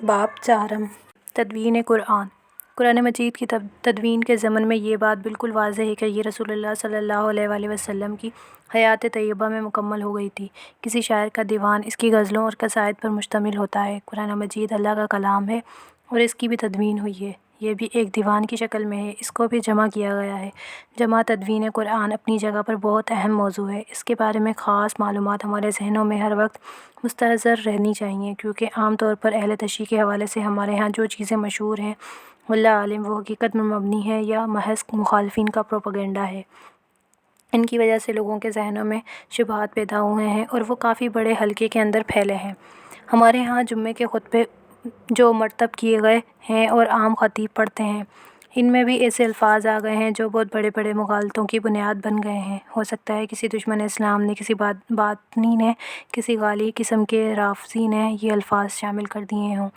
باب چہارم تدوین قرآن۔ قرآن مجید کی تدوین کے ضمن میں یہ بات بالکل واضح ہے کہ یہ رسول اللہ صلی اللہ علیہ وآلہ وسلم کی حیات طیبہ میں مکمل ہو گئی تھی۔ کسی شاعر کا دیوان اس کی غزلوں اور قصائد پر مشتمل ہوتا ہے۔ قرآن مجید اللہ کا کلام ہے اور اس کی بھی تدوین ہوئی ہے۔ یہ بھی ایک دیوان کی شکل میں ہے، اس کو بھی جمع کیا گیا ہے۔ جمع تدوین قرآن اپنی جگہ پر بہت اہم موضوع ہے۔ اس کے بارے میں خاص معلومات ہمارے ذہنوں میں ہر وقت مستحضر رہنی چاہیے، کیونکہ عام طور پر اہل تشیع کے حوالے سے ہمارے ہاں جو چیزیں مشہور ہیں واللہ عالم وہ حقیقت میں مبنی ہے یا محض مخالفین کا پروپیگنڈا ہے۔ ان کی وجہ سے لوگوں کے ذہنوں میں شبہات پیدا ہوئے ہیں اور وہ کافی بڑے حلقے کے اندر پھیلے ہیں۔ ہمارے ہاں جمعے کے خطبے جو مرتب کیے گئے ہیں اور عام خطیب پڑھتے ہیں، ان میں بھی ایسے الفاظ آ گئے ہیں جو بہت بڑے بڑے مغالطوں کی بنیاد بن گئے ہیں۔ ہو سکتا ہے کسی دشمن اسلام نے، کسی باطنی نے، کسی غالی قسم کے رافضی نے یہ الفاظ شامل کر دیے ہوں۔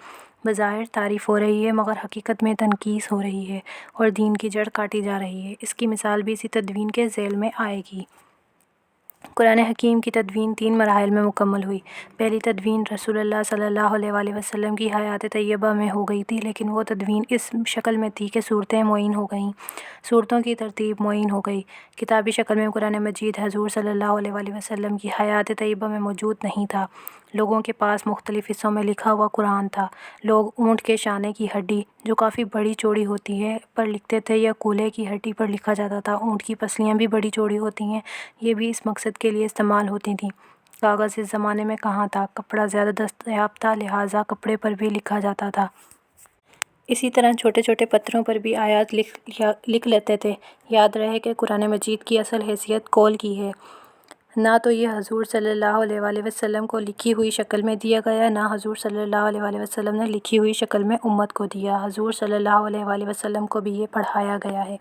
بظاہر تعریف ہو رہی ہے مگر حقیقت میں تنقیص ہو رہی ہے اور دین کی جڑ کاٹی جا رہی ہے۔ اس کی مثال بھی اسی تدوین کے ذیل میں آئے گی۔ قرآن حکیم کی تدوین 3 مراحل میں مکمل ہوئی۔ پہلی تدوین رسول اللہ صلی اللہ علیہ وآلہ وسلم کی حیات طیبہ میں ہو گئی تھی، لیکن وہ تدوین اس شکل میں تھی کہ صورتیں معین ہو گئیں، صورتوں کی ترتیب معین ہو گئی۔ کتابی شکل میں قرآن مجید حضور صلی اللہ علیہ وآلہ وسلم کی حیات طیبہ میں موجود نہیں تھا۔ لوگوں کے پاس مختلف حصوں میں لکھا ہوا قرآن تھا۔ لوگ اونٹ کے شانے کی ہڈی، جو کافی بڑی چوڑی ہوتی ہے، پر لکھتے تھے یا کولے کی ہڈی پر لکھا جاتا تھا۔ اونٹ کی پسلیاں بھی بڑی چوڑی ہوتی ہیں، یہ بھی اس مقصد کے لیے استعمال ہوتی تھیں۔ کاغذ اس زمانے میں کہاں تھا، کپڑا زیادہ دستیاب تھا، لہٰذا کپڑے پر بھی لکھا جاتا تھا۔ اسی طرح چھوٹے چھوٹے پتھروں پر بھی آیات لکھ لیتے تھے۔ یاد رہے کہ قرآن مجید کی اصل حیثیت قول کی ہے، نہ تو یہ حضور صلی اللہ علیہ وآلہ وسلم کو لکھی ہوئی شکل میں دیا گیا، نہ حضور صلی اللہ علیہ وآلہ وسلم نے لکھی ہوئی شکل میں امت کو دیا۔ حضور صلی اللہ علیہ وآلہ وسلم کو بھی یہ پڑھایا گیا ہے۔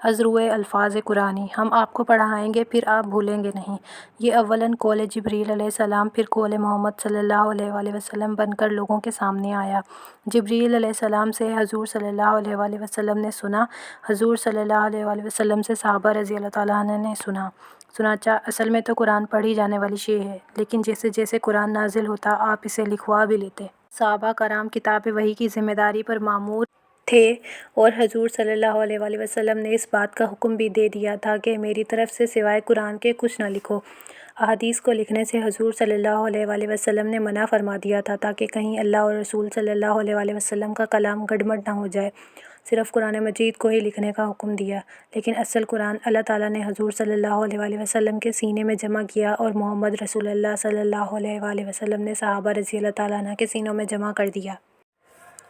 ازروئے الفاظ قرآنی، ہم آپ کو پڑھائیں گے پھر آپ بھولیں گے نہیں۔ یہ اولاً قول جبریل علیہ السلام پھر قول محمد صلی اللہ علیہ وآلہ وسلم بن کر لوگوں کے سامنے آیا۔ جبریل علیہ السلام سے حضور صلی اللہ علیہ وآلہ وسلم نے سنا، حضور صلی اللہ علیہ وآلہ وسلم سے صحابہ رضی اللہ تعالیٰ عنہ نے سنا۔ چنانچہ اصل میں تو قرآن پڑھی جانے والی شے ہے، لیکن جیسے جیسے قرآن نازل ہوتا آپ اسے لکھوا بھی لیتے۔ صحابہ کرام کتاب وحی کی ذمہ داری پر مامور تھے اور حضور صلی اللہ علیہ وآلہ وسلم نے اس بات کا حکم بھی دے دیا تھا کہ میری طرف سے سوائے قرآن کے کچھ نہ لکھو۔ احادیث کو لکھنے سے حضور صلی اللہ علیہ وآلہ وسلم نے منع فرما دیا تھا تاکہ کہیں اللہ اور رسول صلی اللہ علیہ وآلہ وسلم کا کلام گڑبڑ نہ ہو جائے۔ صرف قرآن مجید کو ہی لکھنے کا حکم دیا، لیکن اصل قرآن اللہ تعالیٰ نے حضور صلی اللہ علیہ وآلہ وسلم کے سینے میں جمع کیا اور محمد رسول اللہ صلی اللہ علیہ وآلہ وسلم نے صحابہ رضی اللہ تعالیٰ عنہ کے سینوں میں جمع کر دیا۔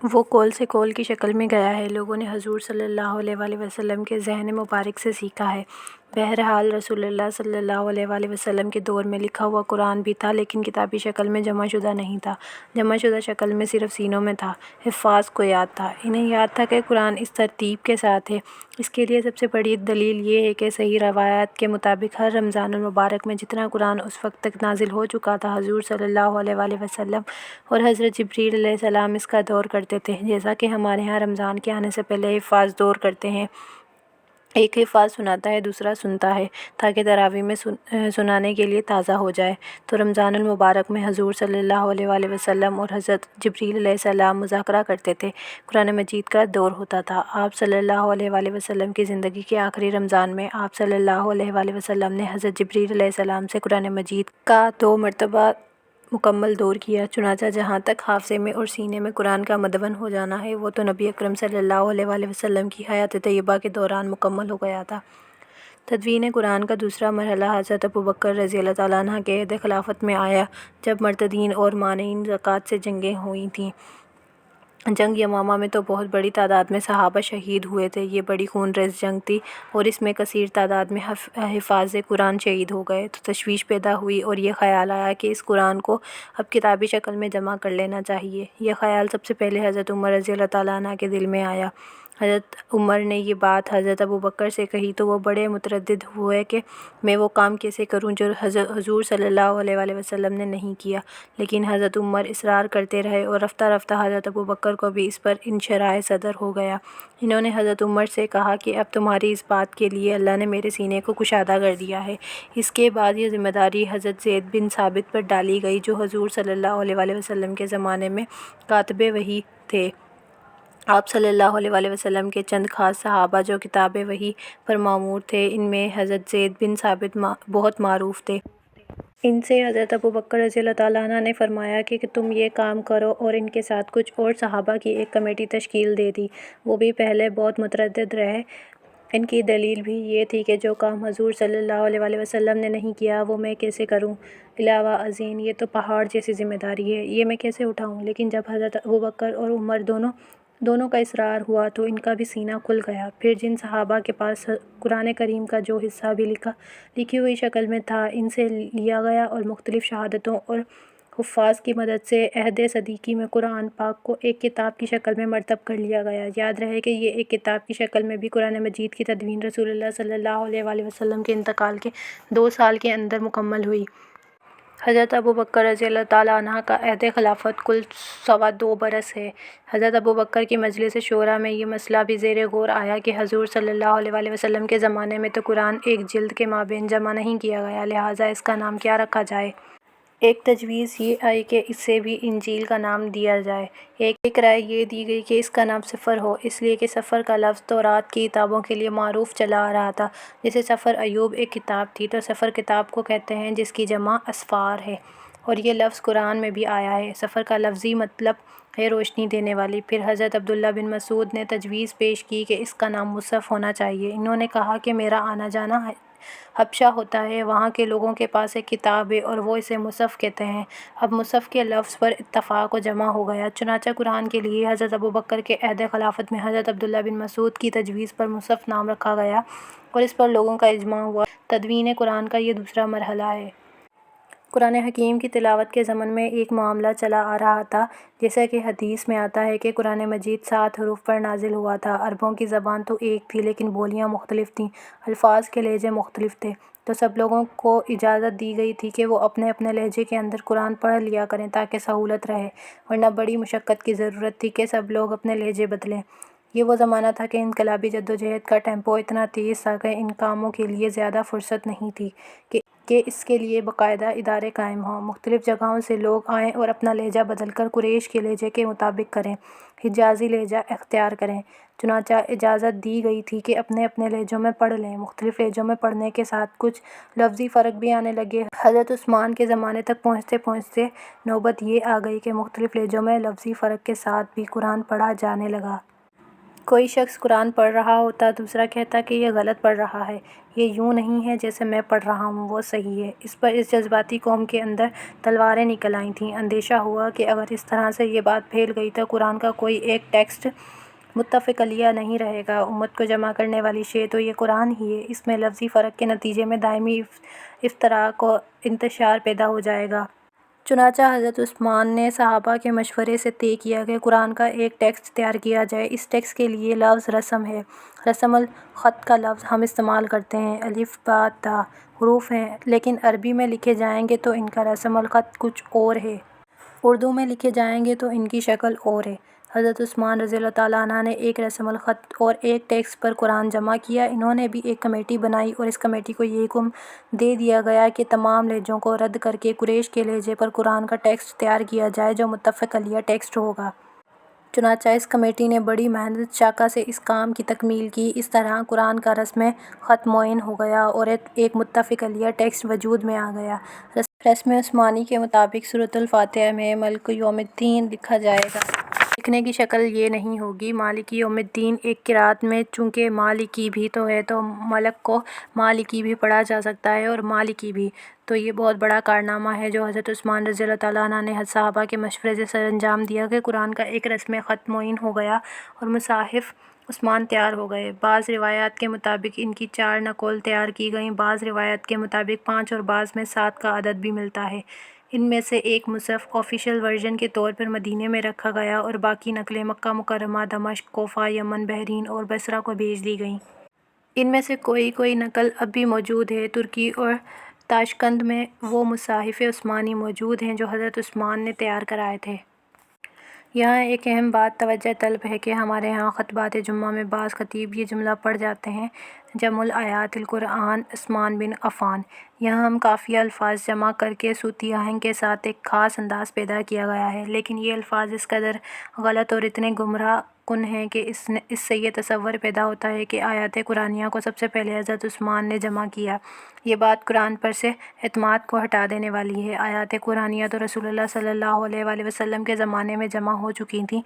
وہ قول سے قول کی شکل میں گیا ہے، لوگوں نے حضور صلی اللہ علیہ وآلہ وسلم کے ذہن مبارک سے سیکھا ہے۔ بہرحال رسول اللہ صلی اللہ علیہ وآلہ وسلم کے دور میں لکھا ہوا قرآن بھی تھا، لیکن کتابی شکل میں جمع شدہ نہیں تھا۔ جمع شدہ شکل میں صرف سینوں میں تھا۔ حفاظ کو یاد تھا، انہیں یاد تھا کہ قرآن اس ترتیب کے ساتھ ہے۔ اس کے لیے سب سے بڑی دلیل یہ ہے کہ صحیح روایات کے مطابق ہر رمضان المبارک میں جتنا قرآن اس وقت تک نازل ہو چکا تھا، حضور صلی اللہ علیہ وآلہ وسلم اور حضرت جبریل علیہ السلام اس کا دور کرتے تھے، جیسا کہ ہمارے ہاں رمضان کے آنے سے پہلے حفاظ دور کرتے ہیں۔ ایک حفاظ سناتا ہے، دوسرا سنتا ہے، تاکہ تراویح میں سنانے کے لیے تازہ ہو جائے۔ تو رمضان المبارک میں حضور صلی اللہ علیہ وآلہ وسلم اور حضرت جبریل علیہ السلام مذاکرہ کرتے تھے، قرآن مجید کا دور ہوتا تھا۔ آپ صلی اللہ علیہ وآلہ وسلم کی زندگی کے آخری رمضان میں آپ صلی اللہ علیہ وآلہ وسلم نے حضرت جبریل علیہ السلام سے قرآن مجید کا 2 مرتبہ مکمل دور کیا۔ چنانچہ جہاں تک حافظے میں اور سینے میں قرآن کا مدون ہو جانا ہے، وہ تو نبی اکرم صلی اللہ علیہ وآلہ وسلم کی حیات طیبہ کے دوران مکمل ہو گیا تھا۔ تدوین قرآن کا دوسرا مرحلہ حضرت ابوبکر رضی اللہ تعالیٰ عنہ کے عہد خلافت میں آیا، جب مرتدین اور مانعین زکوٰۃ سے جنگیں ہوئی تھیں۔ جنگ یمامہ میں تو بہت بڑی تعداد میں صحابہ شہید ہوئے تھے۔ یہ بڑی خون ریز جنگ تھی اور اس میں کثیر تعداد میں حفاظ قرآن شہید ہو گئے، تو تشویش پیدا ہوئی اور یہ خیال آیا کہ اس قرآن کو اب کتابی شکل میں جمع کر لینا چاہیے۔ یہ خیال سب سے پہلے حضرت عمر رضی اللہ تعالیٰ عنہ کے دل میں آیا۔ حضرت عمر نے یہ بات حضرت ابوبکر سے کہی تو وہ بڑے متردد ہوئے کہ میں وہ کام کیسے کروں جو حضور صلی اللہ علیہ وآلہ وسلم نے نہیں کیا، لیکن حضرت عمر اصرار کرتے رہے اور رفتہ رفتہ حضرت ابوبکر کو بھی اس پر انشراح صدر ہو گیا۔ انہوں نے حضرت عمر سے کہا کہ اب تمہاری اس بات کے لیے اللہ نے میرے سینے کو کشادہ کر دیا ہے۔ اس کے بعد یہ ذمہ داری حضرت زید بن ثابت پر ڈالی گئی جو حضور صلی اللہ علیہ وآلہ وسلم کے زمانے میں کاتب وحی تھے۔ آپ صلی اللہ علیہ وآلہ وسلم کے چند خاص صحابہ جو کتاب وحی پر مامور تھے، ان میں حضرت زید بن ثابت بہت معروف تھے۔ ان سے حضرت ابوبکر رضی اللہ تعالیٰ عنہ نے فرمایا کہ تم یہ کام کرو، اور ان کے ساتھ کچھ اور صحابہ کی ایک کمیٹی تشکیل دے دی۔ وہ بھی پہلے بہت متردد رہے۔ ان کی دلیل بھی یہ تھی کہ جو کام حضور صلی اللہ علیہ وآلہ وسلم نے نہیں کیا وہ میں کیسے کروں، علاوہ ازیں یہ تو پہاڑ جیسی ذمہ داری ہے، یہ میں کیسے اٹھاؤں۔ لیکن جب حضرت ابوبکر اور عمر دونوں کا اصرار ہوا تو ان کا بھی سینہ کھل گیا۔ پھر جن صحابہ کے پاس قرآن کریم کا جو حصہ بھی لکھی ہوئی شکل میں تھا، ان سے لیا گیا اور مختلف شہادتوں اور حفاظ کی مدد سے عہد صدیقی میں قرآن پاک کو ایک کتاب کی شکل میں مرتب کر لیا گیا۔ یاد رہے کہ یہ ایک کتاب کی شکل میں بھی قرآن مجید کی تدوین رسول اللہ صلی اللہ علیہ وآلہ وسلم کے انتقال کے 2 سال کے اندر مکمل ہوئی۔ حضرت ابوبکر رضی اللہ تعالیٰ عنہ کا عہد خلافت کل 2.25 برس ہے۔ حضرت ابوبکر کی مجلس شورا میں یہ مسئلہ بھی زیر غور آیا کہ حضور صلی اللہ علیہ وآلہ وسلم کے زمانے میں تو قرآن ایک جلد کے مابین جمع نہیں کیا گیا، لہٰذا اس کا نام کیا رکھا جائے۔ ایک تجویز یہ آئی کہ اسے بھی انجیل کا نام دیا جائے۔ ایک رائے یہ دی گئی کہ اس کا نام سفر ہو، اس لیے کہ سفر کا لفظ تورات کی کتابوں کے لیے معروف چلا آ رہا تھا۔ جیسے سفر ایوب ایک کتاب تھی تو سفر کتاب کو کہتے ہیں جس کی جمع اسفار ہے، اور یہ لفظ قرآن میں بھی آیا ہے۔ سفر کا لفظی مطلب ہے روشنی دینے والی۔ پھر حضرت عبداللہ بن مسعود نے تجویز پیش کی کہ اس کا نام مصحف ہونا چاہیے۔ انہوں نے کہا کہ میرا آنا جانا حبشہ ہوتا ہے، وہاں کے لوگوں کے پاس ایک کتاب ہے اور وہ اسے مصحف کہتے ہیں۔ اب مصحف کے لفظ پر اتفاق و جمع ہو گیا، چنانچہ قرآن کے لیے حضرت ابوبکر کے عہد خلافت میں حضرت عبداللہ بن مسعود کی تجویز پر مصحف نام رکھا گیا اور اس پر لوگوں کا اجماع ہوا۔ تدوین قرآن کا یہ دوسرا مرحلہ ہے۔ قرآن حکیم کی تلاوت کے ضمن میں ایک معاملہ چلا آ رہا تھا، جیسا کہ حدیث میں آتا ہے کہ قرآن مجید 7 حروف پر نازل ہوا تھا۔ عربوں کی زبان تو ایک تھی لیکن بولیاں مختلف تھیں، الفاظ کے لہجے مختلف تھے، تو سب لوگوں کو اجازت دی گئی تھی کہ وہ اپنے اپنے لہجے کے اندر قرآن پڑھ لیا کریں تاکہ سہولت رہے، ورنہ بڑی مشقت کی ضرورت تھی کہ سب لوگ اپنے لہجے بدلیں۔ یہ وہ زمانہ تھا کہ انقلابی جدوجہد کا ٹیمپو اتنا تیز تھا کہ ان کاموں کے لیے زیادہ فرصت نہیں تھی کہ اس کے لیے باقاعدہ ادارے قائم ہوں، مختلف جگہوں سے لوگ آئیں اور اپنا لہجہ بدل کر قریش کے لہجے کے مطابق کریں، حجازی لہجہ اختیار کریں۔ چنانچہ اجازت دی گئی تھی کہ اپنے اپنے لہجوں میں پڑھ لیں۔ مختلف لہجوں میں پڑھنے کے ساتھ کچھ لفظی فرق بھی آنے لگے۔ حضرت عثمان کے زمانے تک پہنچتے پہنچتے نوبت یہ آ گئی کہ مختلف لہجوں میں لفظی فرق کے ساتھ بھی قرآن پڑھا جانے لگا۔ کوئی شخص قرآن پڑھ رہا ہوتا، دوسرا کہتا کہ یہ غلط پڑھ رہا ہے، یہ یوں نہیں ہے جیسے میں پڑھ رہا ہوں، وہ صحیح ہے۔ اس پر اس جذباتی قوم کے اندر تلواریں نکل آئی تھیں۔ اندیشہ ہوا کہ اگر اس طرح سے یہ بات پھیل گئی تو قرآن کا کوئی ایک ٹیکسٹ متفق علیہ نہیں رہے گا، امت کو جمع کرنے والی شے تو یہ قرآن ہی ہے، اس میں لفظی فرق کے نتیجے میں دائمی افتراق و انتشار پیدا ہو جائے گا۔ چنانچہ حضرت عثمان نے صحابہ کے مشورے سے طے کیا کہ قرآن کا ایک ٹیکسٹ تیار کیا جائے۔ اس ٹیکسٹ کے لیے لفظ رسم ہے۔ رسم الخط کا لفظ ہم استعمال کرتے ہیں، الف با تا حروف ہیں، لیکن عربی میں لکھے جائیں گے تو ان کا رسم الخط کچھ اور ہے۔ اردو میں لکھے جائیں گے تو ان کی شکل اور ہے۔ حضرت عثمان رضی اللہ تعالیٰ عنہ نے ایک رسم الخط اور ایک ٹیکسٹ پر قرآن جمع کیا۔ انہوں نے بھی ایک کمیٹی بنائی اور اس کمیٹی کو یہ حکم دے دیا گیا کہ تمام لہجوں کو رد کر کے قریش کے لہجے پر قرآن کا ٹیکسٹ تیار کیا جائے جو متفق علیہ ٹیکسٹ ہوگا۔ چنانچہ اس کمیٹی نے بڑی محنت شاقہ سے اس کام کی تکمیل کی۔ اس طرح قرآن کا رسم خط معین ہو گیا اور ایک متفق علیہ ٹیکسٹ وجود میں آ گیا۔ رسم عثمانی کے مطابق سورۃ الفاتحہ میں مالک یوم الدین لکھا جائے گا۔ لکھنے کی شکل یہ نہیں ہوگی، مالک یوم الدین۔ ایک قرأت میں چونکہ مالکی بھی تو ہے تو ملک کو مالکی بھی پڑھا جا سکتا ہے اور مالکی بھی، تو یہ بہت بڑا کارنامہ ہے جو حضرت عثمان رضی اللہ تعالیٰ عنہ نے صحابہ کے مشورے سے سر انجام دیا کہ قرآن کا ایک رسم خط معین ہو گیا اور مصاحف عثمان تیار ہو گئے۔ بعض روایات کے مطابق ان کی 4 نقول تیار کی گئیں، بعض روایات کے مطابق 5 اور بعض میں 7 کا عدد بھی ملتا ہے۔ ان میں سے ایک مصحف آفیشل ورژن کے طور پر مدینے میں رکھا گیا اور باقی نقلیں مکہ مکرمہ، دمشق، کوفہ، یمن، بحرین اور بصرہ کو بھیج دی گئیں۔ ان میں سے کوئی نقل اب بھی موجود ہے۔ ترکی اور تاشقند میں وہ مصاحف عثمانی موجود ہیں جو حضرت عثمان نے تیار کرائے تھے۔ یہاں ایک اہم بات توجہ طلب ہے کہ ہمارے ہاں خطبات جمعہ میں بعض خطیب یہ جملہ پڑھ جاتے ہیں: جمع الآیات القرآن عثمان بن عفان۔ یہاں ہم قافیہ الفاظ جمع کر کے صوتی آہنگ کے ساتھ ایک خاص انداز پیدا کیا گیا ہے، لیکن یہ الفاظ اس قدر غلط اور اتنے گمراہ کن ہیں کہ اس سے یہ تصور پیدا ہوتا ہے کہ آیات قرآنیہ کو سب سے پہلے حضرت عثمان نے جمع کیا۔ یہ بات قرآن پر سے اعتماد کو ہٹا دینے والی ہے۔ آیات قرآنیہ تو رسول اللہ صلی اللہ علیہ وآلہ وسلم کے زمانے میں جمع ہو چکی تھیں۔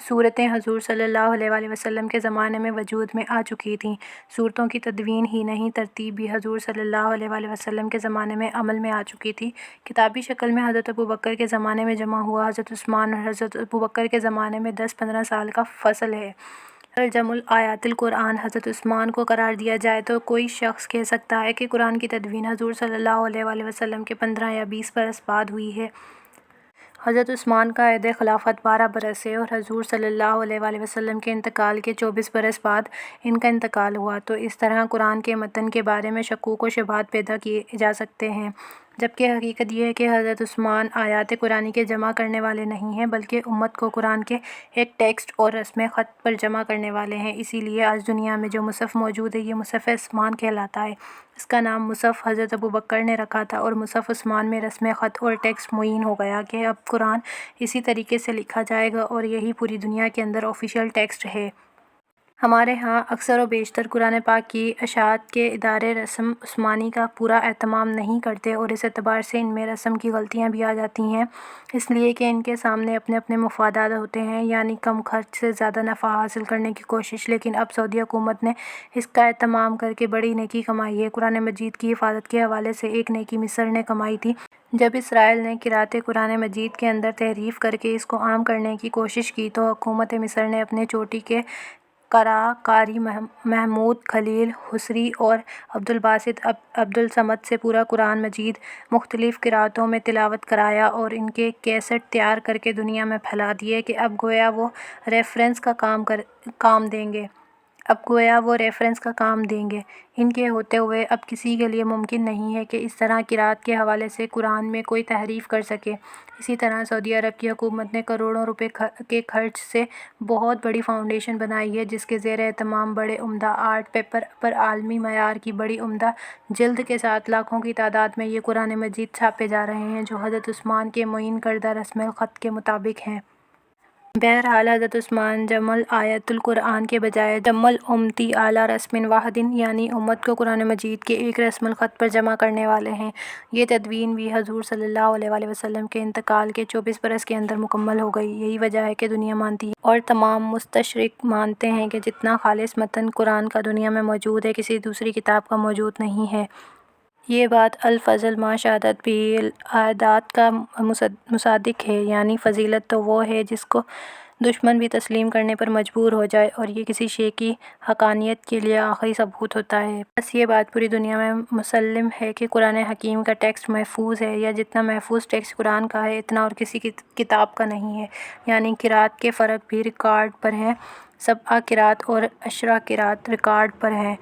سورتیں حضور صلی اللہ علیہ وآلہ وسلم کے زمانے میں وجود میں آ چکی تھیں۔ سورتوں کی تدوین ہی نہیں، ترتیب بھی حضور صلی اللہ علیہ وآلہ وسلم کے زمانے میں عمل میں آ چکی تھی۔ کتابی شکل میں حضرت ابوبکر کے زمانے میں جمع ہوا۔ حضرت عثمان اور حضرت ابوبکر کے زمانے میں 10-15 سال کا فاصل ہے۔ اگر جمع الآیات القرآن حضرت عثمان کو قرار دیا جائے تو کوئی شخص کہہ سکتا ہے کہ قرآن کی تدوین حضور صلی اللہ علیہ وآلہ وسلم کے 15 یا 20 برس بعد ہوئی ہے۔ حضرت عثمان کا عہد خلافت 12 برس ہے اور حضور صلی اللہ علیہ وآلہ وسلم کے انتقال کے 24 برس بعد ان کا انتقال ہوا، تو اس طرح قرآن کے متن کے بارے میں شکوک و شبہات پیدا کیے جا سکتے ہیں، جبکہ حقیقت یہ ہے کہ حضرت عثمان آیات قرآنی کے جمع کرنے والے نہیں ہیں بلکہ امت کو قرآن کے ایک ٹیکسٹ اور رسم خط پر جمع کرنے والے ہیں۔ اسی لیے آج دنیا میں جو مصحف موجود ہے یہ مصحف عثمان کہلاتا ہے۔ اس کا نام مصحف حضرت ابوبکر نے رکھا تھا اور مصحف عثمان میں رسم خط اور ٹیکسٹ معین ہو گیا کہ اب قرآن اسی طریقے سے لکھا جائے گا اور یہی پوری دنیا کے اندر آفیشل ٹیکسٹ ہے۔ ہمارے ہاں اکثر و بیشتر قرآن پاک کی اشاعت کے ادارے رسم عثمانی کا پورا اہتمام نہیں کرتے اور اس اعتبار سے ان میں رسم کی غلطیاں بھی آ جاتی ہیں، اس لیے کہ ان کے سامنے اپنے اپنے مفادات ہوتے ہیں، یعنی کم خرچ سے زیادہ نفع حاصل کرنے کی کوشش۔ لیکن اب سعودی حکومت نے اس کا اہتمام کر کے بڑی نیکی کمائی ہے۔ قرآن مجید کی حفاظت کے حوالے سے ایک نیکی مصر نے کمائی تھی۔ جب اسرائیل نے قرأت قرآن مجید کے اندر تحریف کر کے اس کو عام کرنے کی کوشش کی تو حکومت مصر نے اپنے چوٹی کے قراء قاری محمود خلیل حصری اور عبدالباسط عبدالصمد سے پورا قرآن مجید مختلف قرأتوں میں تلاوت کرایا اور ان کے کیسٹ تیار کر کے دنیا میں پھیلا دیے کہ اب گویا وہ ریفرنس کا کام دیں گے۔ ان کے ہوتے ہوئے اب کسی کے لیے ممکن نہیں ہے کہ اس طرح قرأت کے حوالے سے قرآن میں کوئی تحریف کر سکے۔ اسی طرح سعودی عرب کی حکومت نے کروڑوں روپے کے خرچ سے بہت بڑی فاؤنڈیشن بنائی ہے جس کے زیر اہتمام بڑے عمدہ آرٹ پیپر پر عالمی معیار کی بڑی عمدہ جلد کے ساتھ لاکھوں کی تعداد میں یہ قرآن مجید چھاپے جا رہے ہیں جو حضرت عثمان کے معین کردہ رسم الخط کے مطابق ہیں۔ بہرحال حضرت عثمان جمع الآیات القرآن کے بجائے جمع الامتی علی رسم واحد، یعنی امت کو قرآن مجید کے ایک رسم الخط پر جمع کرنے والے ہیں۔ یہ تدوین بھی حضور صلی اللہ علیہ وآلہ وسلم کے انتقال کے 24 برس کے اندر مکمل ہو گئی۔ یہی وجہ ہے کہ دنیا مانتی ہے اور تمام مستشرق مانتے ہیں کہ جتنا خالص متن قرآن کا دنیا میں موجود ہے کسی دوسری کتاب کا موجود نہیں ہے۔ یہ بات الفضل ما شہدت بہ الاعداد کا مصادق ہے، یعنی فضیلت تو وہ ہے جس کو دشمن بھی تسلیم کرنے پر مجبور ہو جائے، اور یہ کسی شے کی حقانیت کے لیے آخری ثبوت ہوتا ہے۔ بس یہ بات پوری دنیا میں مسلم ہے کہ قرآن حکیم کا ٹیکسٹ محفوظ ہے، یا جتنا محفوظ ٹیکسٹ قرآن کا ہے اتنا اور کسی کتاب کا نہیں ہے۔ یعنی قرأت کے فرق بھی ریکارڈ پر ہیں، 7 قرأت اور 10 قرأت ریکارڈ پر ہیں۔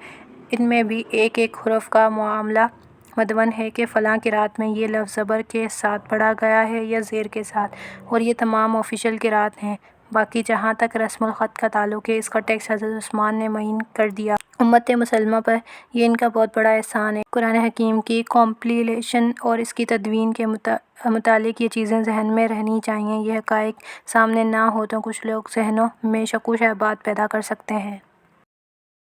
ان میں بھی ایک ایک حرف کا معاملہ مدون ہے کہ فلاں قرأت میں یہ لفظ زبر کے ساتھ پڑھا گیا ہے یا زیر کے ساتھ، اور یہ تمام آفیشل قرأت ہیں۔ باقی جہاں تک رسم الخط کا تعلق ہے، اس کا ٹیکسٹ حضرت عثمان نے معین کر دیا۔ امت مسلمہ پر یہ ان کا بہت بڑا احسان ہے۔ قرآن حکیم کی کمپلیشن اور اس کی تدوین کے متعلق یہ چیزیں ذہن میں رہنی چاہیے۔ یہ حقائق سامنے نہ ہو تو کچھ لوگ ذہنوں میں شک و شبہات پیدا کر سکتے ہیں۔